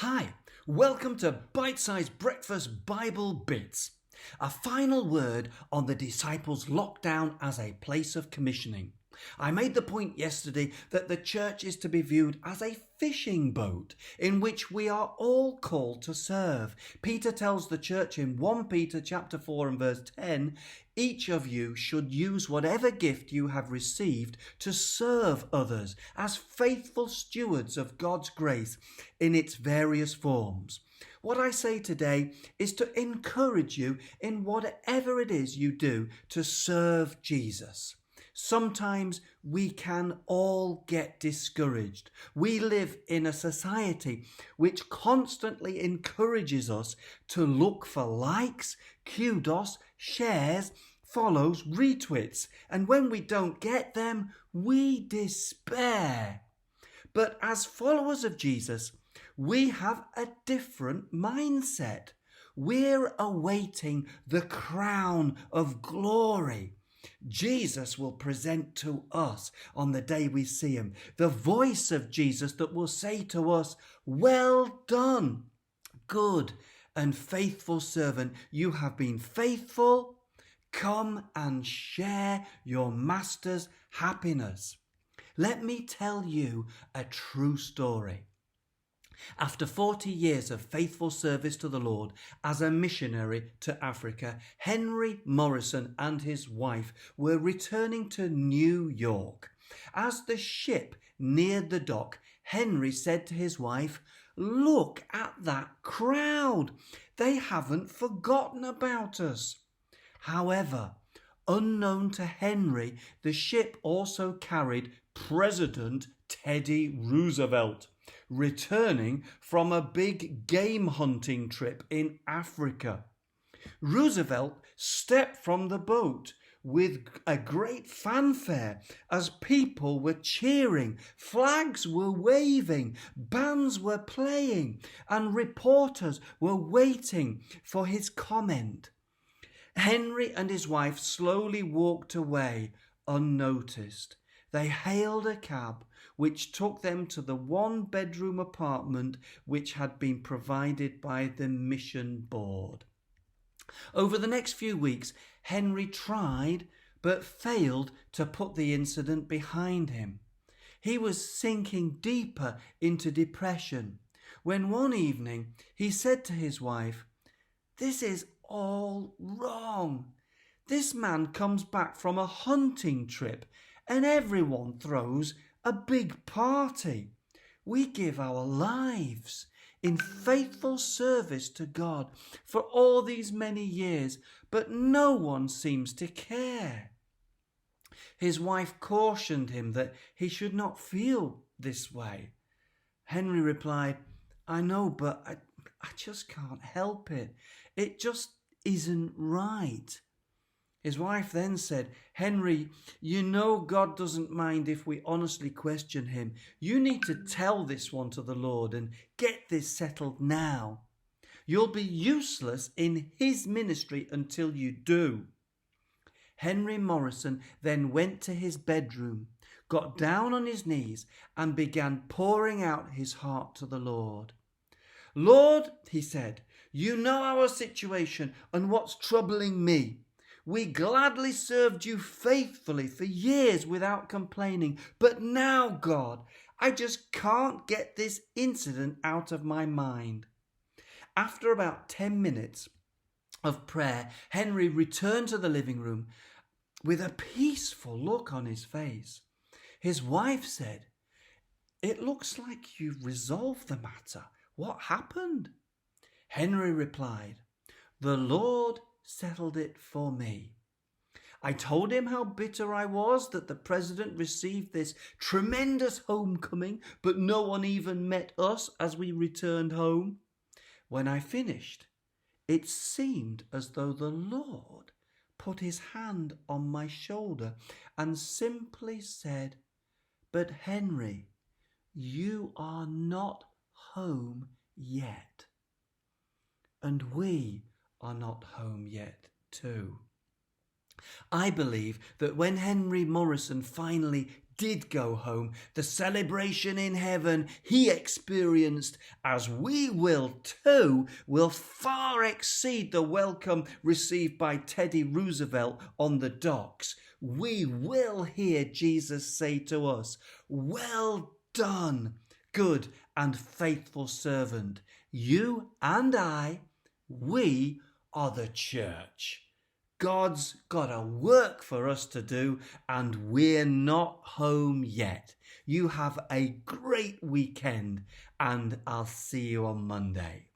Hi, welcome to Bitesize Breakfast Bible Bitz. A final word on the disciples' lockdown as a place of commissioning. I made the point yesterday that the church is to be viewed as a fishing boat in which we are all called to serve. Peter tells the church in 1 Peter chapter 4 and verse 10, each of you should use whatever gift you have received to serve others as faithful stewards of God's grace in its various forms. What I say today is to encourage you in whatever it is you do to serve Jesus. Sometimes we can all get discouraged. We live in a society which constantly encourages us to look for likes, kudos, shares, follows, retweets, and when we don't get them, we despair. But as followers of Jesus, we have a different mindset. We're awaiting the crown of glory. Jesus will present to us on the day we see him the voice of Jesus that will say to us, "Well done, good and faithful servant. You have been faithful. Come and share your master's happiness." Let me tell you a true story. After 40 years of faithful service to the Lord as a missionary to Africa, Henry Morrison and his wife were returning to New York. As the ship neared the dock, Henry said to his wife, "Look at that crowd. They haven't forgotten about us." However, unknown to Henry, the ship also carried President Teddy Roosevelt, returning from a big game hunting trip in Africa. Roosevelt stepped from the boat with a great fanfare as people were cheering, flags were waving, bands were playing, and reporters were waiting for his comment. Henry and his wife slowly walked away unnoticed. They hailed a cab which took them to the one-bedroom apartment which had been provided by the mission board. Over the next few weeks, Henry tried but failed to put the incident behind him. He was sinking deeper into depression when one evening he said to his wife, "This is all wrong. This man comes back from a hunting trip and everyone throws a big party. We give our lives in faithful service to God for all these many years, but no one seems to care." His wife cautioned him that he should not feel this way. Henry replied, "I know, but I just can't help it. It just isn't right." His wife then said, "Henry, you know God doesn't mind if we honestly question him. You need to tell this one to the Lord and get this settled now. You'll be useless in his ministry until you do." Henry Morrison then went to his bedroom, got down on his knees and began pouring out his heart to the Lord. "Lord," he said, "you know our situation and what's troubling me. We gladly served you faithfully for years without complaining. But now, God, I just can't get this incident out of my mind." After about 10 minutes of prayer, Henry returned to the living room with a peaceful look on his face. His wife said, "It looks like you've resolved the matter. What happened?" Henry replied, "The Lord settled it for me. I told him how bitter I was that the president received this tremendous homecoming, but no one even met us as we returned home. When I finished, it seemed as though the Lord put his hand on my shoulder and simply said, 'But Henry, you are not home yet.' And we are not home yet too." I believe that when Henry Morrison finally did go home, the celebration in heaven he experienced, as we will too, will far exceed the welcome received by Teddy Roosevelt on the docks. We will hear Jesus say to us, "Well done, good and faithful servant." You and I, we are the church. God's got a work for us to do, and we're not home yet. You have a great weekend, and I'll see you on Monday.